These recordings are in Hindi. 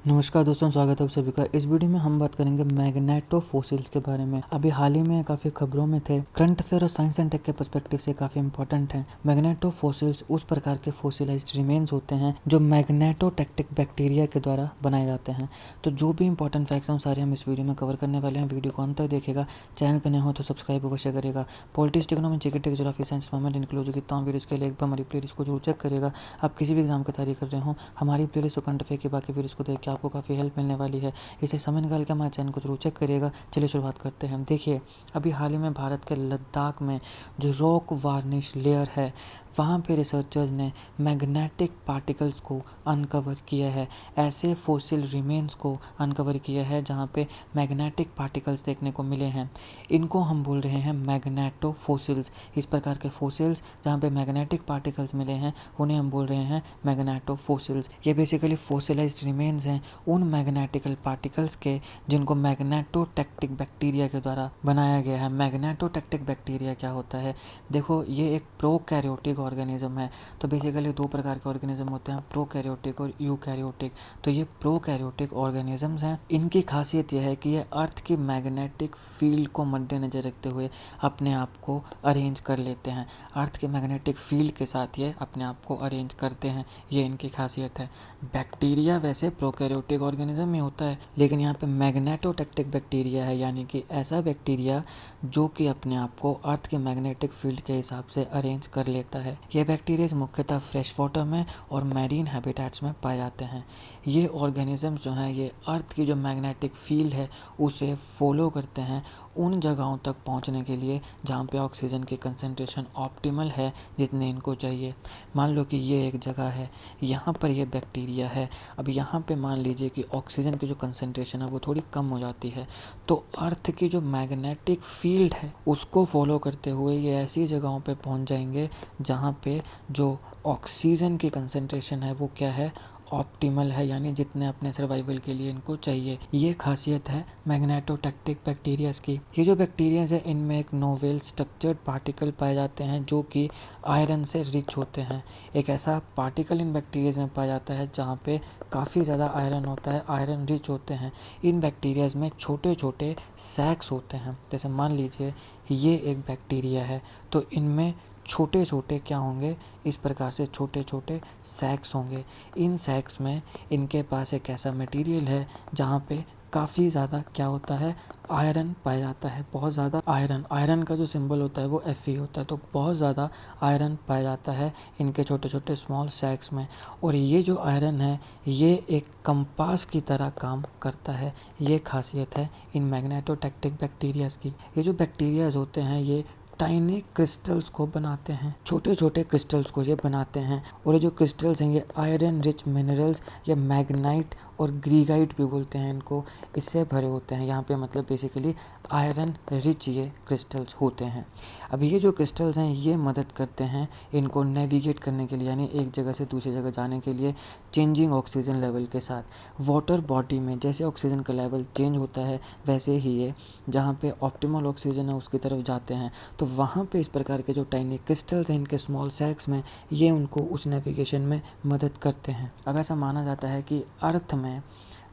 नमस्कार दोस्तों, स्वागत है आप सभी का। इस वीडियो में हम बात करेंगे मैग्नेटोफोसिल्स के बारे में। अभी हाल ही में काफ़ी खबरों में थे। करंट अफेयर और साइंस एंड टेक के पर्सपेक्टिव से काफ़ी इंपॉर्टेंट है। मैग्नेटोफोसिल्स उस प्रकार के फोसिलाइज्ड रिमेन्स होते हैं जो मैग्नेटोटेक्टिक बैक्टीरिया के द्वारा बनाए जाते हैं। तो जो भी इंपॉर्टेंट फैक्ट्स हैं सारे हम इस वीडियो में कवर करने वाले हैं। वीडियो को अंत तक देखेगा। चैनल पर नए हो तो सब्सक्राइब अवश्य करेगा। Politics, economy, GK, geography, science, environment include कितना वीडियोस के लिए एक बार हमारी प्लेलिस्ट को जरूर चेक करेगा। आप किसी भी एग्जाम की तैयारी कर रहे हो, हमारी प्लेलिस्ट करंट अफेयर की बाकी वीडियोस को देख के आपको काफ़ी हेल्प मिलने वाली है। इसे समय निकाल के हमारे चैनल को जरूर चेक करिएगा। चलिए शुरुआत करते हैं। देखिए, अभी हाल ही में भारत के लद्दाख में जो रॉक वार्निश लेयर है, वहाँ पे रिसर्चर्स ने मैग्नेटिक पार्टिकल्स को अनकवर किया है। ऐसे फोसिल रिमेन्स को अनकवर किया है जहाँ पे मैग्नेटिक पार्टिकल्स देखने को मिले हैं। इनको हम बोल रहे हैं मैग्नेटोफोसिल्स। इस प्रकार के फोसिल्स जहाँ पे मैग्नेटिक पार्टिकल्स मिले हैं उन्हें हम बोल रहे हैं मैग्नेटोफोसिल्स। ये बेसिकली फोसिलाइज्ड रिमेन्स हैं उन मैग्नेटिकल पार्टिकल्स के जिनको मैग्नेटोटेक्टिक बैक्टीरिया के द्वारा बनाया गया है। मैग्नेटोटेक्टिक बैक्टीरिया क्या होता है? देखो, ये एक प्रोकैरियोटिक ऑर्गेनिज्म है। तो बेसिकली दो प्रकार के ऑर्गेनिज्म होते हैं, प्रोकैरियोटिक और यूकैरियोटिक। तो ये प्रोकैरियोटिक ऑर्गेनिजम्स हैं। इनकी खासियत यह है कि ये अर्थ की मैग्नेटिक फील्ड को मद्देनजर रखते हुए अपने आप को अरेंज कर लेते हैं। अर्थ के मैग्नेटिक फील्ड के साथ ये अपने आप को अरेंज करते हैं, ये इनकी खासियत है। बैक्टीरिया वैसे प्रोकैरियोटिक ऑर्गेनिज्म ही होता है, लेकिन यहाँ पे मैग्नेटोटेक्टिक बैक्टीरिया है, यानी कि ऐसा बैक्टीरिया जो कि अपने आप को अर्थ के मैग्नेटिक फील्ड के हिसाब से अरेंज कर लेता है। ये बैक्टीरिया मुख्यतः फ्रेश वाटर में और मैरीन हैबिटेट्स में पाए जाते हैं। ये ऑर्गेनिजम्स जो हैं ये अर्थ की जो मैग्नेटिक फील्ड है उसे फॉलो करते हैं उन जगहों तक पहुंचने के लिए जहां पे ऑक्सीजन की कंसंट्रेशन ऑप्टिमल है, जितने इनको चाहिए। मान लो कि ये एक जगह है, यहाँ पर ये बैक्टीरिया है। अब यहाँ पे मान लीजिए कि ऑक्सीजन की जो कंसंट्रेशन है वो थोड़ी कम हो जाती है, तो अर्थ की जो मैग्नेटिक फील्ड है उसको फॉलो करते हुए ये ऐसी जगहों पे पहुँच जाएंगे जहाँ पे जो ऑक्सीजन की कंसंट्रेशन है वो क्या है, ऑप्टिमल है, यानी जितने अपने सर्वाइवल के लिए इनको चाहिए। ये खासियत है मैग्नेटोटेक्टिक बैक्टीरियाज की। ये जो बैक्टीरियाज है इनमें एक नोवेल स्ट्रक्चर्ड पार्टिकल पाए जाते हैं जो कि आयरन से रिच होते हैं। एक ऐसा पार्टिकल इन बैक्टीरियाज में पाया जाता है जहाँ पे काफ़ी ज़्यादा आयरन होता है, आयरन रिच होते हैं। इन बैक्टीरियाज में छोटे छोटे सैक्स होते हैं। जैसे मान लीजिए ये एक बैक्टीरिया है, तो इनमें छोटे छोटे क्या होंगे, इस प्रकार से छोटे छोटे सैक्स होंगे। इन सैक्स में इनके पास एक ऐसा मटेरियल है जहाँ पे काफ़ी ज़्यादा क्या होता है, आयरन पाया जाता है। बहुत ज़्यादा आयरन, आयरन का जो सिंबल होता है वो Fe होता है। तो बहुत ज़्यादा आयरन पाया जाता है इनके छोटे छोटे स्मॉल सैक्स में। और ये जो आयरन है ये एक कंपास की तरह काम करता है। ये खासियत है इन मैग्नेटोटेक्टिक बैक्टीरियाज की। ये जो बैक्टीरियाज होते हैं ये टाइनी क्रिस्टल्स को बनाते हैं, छोटे छोटे क्रिस्टल्स को ये बनाते हैं। और ये जो क्रिस्टल्स हैं ये आयरन रिच मिनरल्स या मैग्नाइट और ग्रीगाइट भी बोलते हैं इनको, इससे भरे होते हैं। यहाँ पे मतलब बेसिकली आयरन रिच ये क्रिस्टल्स होते हैं। अब ये जो क्रिस्टल्स हैं ये मदद करते हैं इनको नेविगेट करने के लिए, यानी एक जगह से दूसरी जगह जाने के लिए चेंजिंग ऑक्सीजन लेवल के साथ। वाटर बॉडी में जैसे ऑक्सीजन का लेवल चेंज होता है वैसे ही ये जहाँ पे ऑप्टिमल ऑक्सीजन है उसकी तरफ जाते हैं। तो वहाँ पे इस प्रकार के जो टाइनी क्रिस्टल्स हैं इनके स्मॉल सैक्स में ये उनको उस नेविगेशन में मदद करते हैं। अब ऐसा माना जाता है कि अर्थ में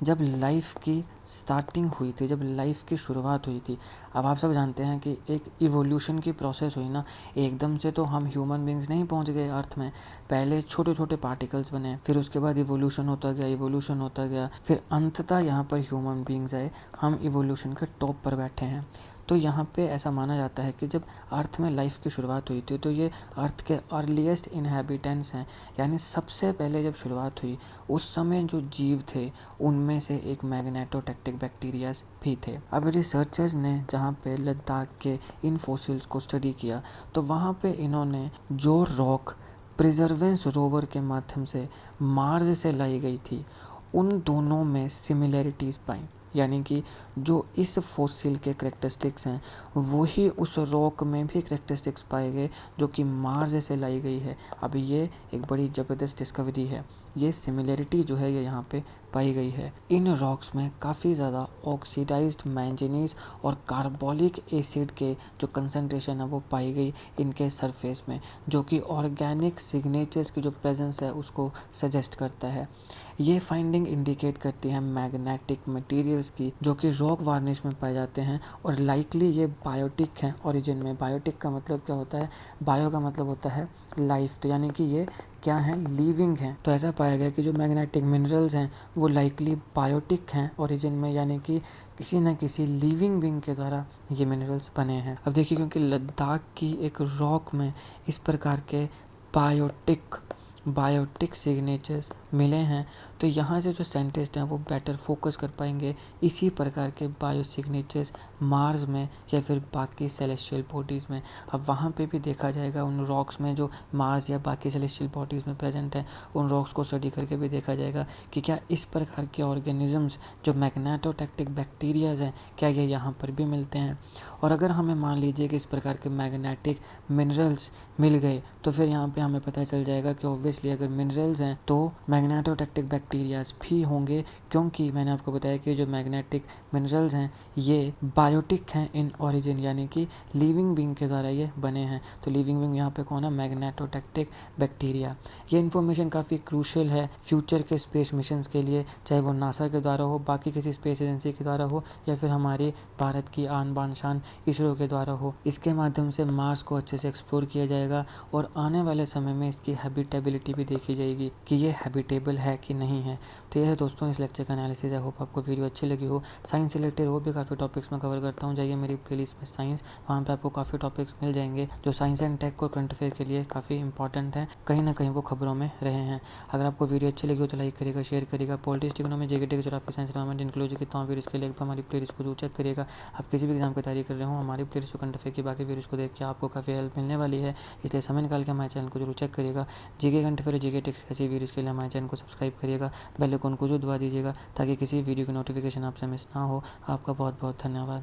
जब लाइफ की स्टार्टिंग हुई थी, जब लाइफ की शुरुआत हुई थी, अब आप सब जानते हैं कि एक इवोल्यूशन की प्रोसेस हुई ना। एकदम से तो हम ह्यूमन बींग्स नहीं पहुंच गए अर्थ में। पहले छोटे छोटे पार्टिकल्स बने, फिर उसके बाद इवोल्यूशन होता गया, इवोल्यूशन होता गया, फिर अंततः यहाँ पर ह्यूमन बींग्स आए। हम इवोल्यूशन के टॉप पर बैठे हैं। तो यहाँ पे ऐसा माना जाता है कि जब अर्थ में लाइफ की शुरुआत हुई थी तो ये अर्थ के अर्लीस्ट इनहेबिटेंट्स हैं, यानी सबसे पहले जब शुरुआत हुई उस समय जो जीव थे उनमें से एक मैग्नेटोटेक्टिक बैक्टीरियाज भी थे। अब रिसर्चर्स ने जहाँ पे लद्दाख के इन फॉसिल्स को स्टडी किया तो वहाँ पे इन्होंने जो रॉक प्रिजर्वेंस रोवर के माध्यम से मार्स से लाई गई थी उन दोनों में सिमिलैरिटीज़ पाई, यानी कि जो इस फॉसिल के करेक्टरिस्टिक्स हैं वही उस रॉक में भी करेक्टरिस्टिक्स पाए गए जो कि मार्स से लाई गई है। अब ये एक बड़ी ज़बरदस्त डिस्कवरी है। ये सिमिलैरिटी जो है ये यहाँ पे पाई गई है। इन रॉक्स में काफ़ी ज़्यादा ऑक्सीडाइज्ड मैंगनीज और कार्बोलिक एसिड के जो कंसंट्रेशन है वो पाई गई इनके सरफेस में, जो कि ऑर्गेनिक सिग्नेचर्स की जो प्रेजेंस है उसको सजेस्ट करता है। ये फाइंडिंग इंडिकेट करती है मैग्नेटिक मटेरियल्स की जो कि रॉक वार्निश में पाए जाते हैं और लाइकली ये बायोटिक हैं ओरिजिन में। बायोटिक का मतलब क्या होता है? बायो का मतलब होता है लाइफ, तो यानी कि ये क्या हैं? लिविंग हैं। तो ऐसा पाया गया कि जो मैग्नेटिक मिनरल्स हैं वो लाइकली बायोटिक हैं ओरिजिन में, यानी कि किसी न किसी लिविंग बीइंग के द्वारा ये मिनरल्स बने हैं। अब देखिए, क्योंकि लद्दाख की एक रॉक में इस प्रकार के बायोटिक सिग्नेचर्स मिले हैं, तो यहाँ से जो साइंटिस्ट हैं वो बेटर फोकस कर पाएंगे इसी प्रकार के बायो सिग्नेचर्स मार्स में या फिर बाकी सेलेस्टियल बॉडीज़ में। अब वहाँ पे भी देखा जाएगा उन रॉक्स में जो मार्स या बाकी सेलेस्टियल बॉडीज़ में प्रेजेंट हैं, उन रॉक्स को स्टडी करके भी देखा जाएगा कि क्या इस प्रकार के ऑर्गेनिजम्स जो मैग्नेटोटैक्टिक बैक्टीरियाज हैं क्या ये यहाँ पर भी मिलते हैं। और अगर हमें मान लीजिए कि इस प्रकार के मैग्नेटिक मिनरल्स मिल गए तो फिर यहाँ पे हमें पता चल जाएगा कि ऑब्वियसली अगर मिनरल्स हैं तो मैग्नेटोटैक्टिक बैक्टीरियाज भी होंगे, क्योंकि मैंने आपको बताया कि जो मैग्नेटिक मिनरल्स हैं ये बायोटिक हैं इन ओरिजिन, यानी कि लिविंग बीइंग के द्वारा ये बने हैं। तो लिविंग बीइंग यहाँ पे कौन है? मैग्नेटोटैक्टिक बैक्टीरिया। ये इन्फॉर्मेशन काफ़ी क्रूशियल है फ्यूचर के स्पेस मिशंस के लिए, चाहे वो नासा के द्वारा हो, बाकी किसी स्पेस एजेंसी के द्वारा हो, या फिर हमारे भारत की आन बान शान इसरो के द्वारा हो। इसके माध्यम से मार्स को अच्छे से एक्सप्लोर किया जाएगा और आने वाले समय में इसकी हैबिटेबिलिटी भी देखी जाएगी कि ये हैबिटेबल है कि नहीं है। तो यह है दोस्तों इस लेक्चर का एनालिसिस। आई होप आपको वीडियो अच्छी लगी हो। साइंस रिलेटेड और भी काफ़ी टॉपिक्स मैं कवर करता हूँ, जाइए मेरी प्लेलिस्ट में साइंस, वहाँ पे आपको काफ़ी टॉपिक्स मिल जाएंगे जो साइंस एंड टेक और करंट अफेयर के लिए काफ़ी इंपॉर्टेंट हैं, कहीं ना कहीं वो खबरों में रहे हैं। अगर आपको वीडियो अच्छी लगी हो तो लाइक करिएगा, शेयर करिएगा। Politics, economy, GK, geography, science, environment, inclusion की तमाम वीडियोस के लिए हमारी प्लेलिस्ट को जरूर चेक करिएगा। आप किसी भी एग्जाम की तैयारी कर रहे हो, हमारी प्लेलिस्ट करंट अफेयर की बाकी वीडियोस को देख के आपको काफ़ी हेल्प मिलने वाली है, इसलिए समय निकाल के हमारे चैनल को जरूर चेक करिएगा। GK current affair, GK tricks ऐसी वीडियोस के लिए हमारे चैनल को सब्सक्राइब करिएगा, बेल आइकन को जो दबा दीजिएगा ताकि किसी वीडियो की नोटिफिकेशन आपसे मिस ना हो। आपका बहुत बहुत धन्यवाद।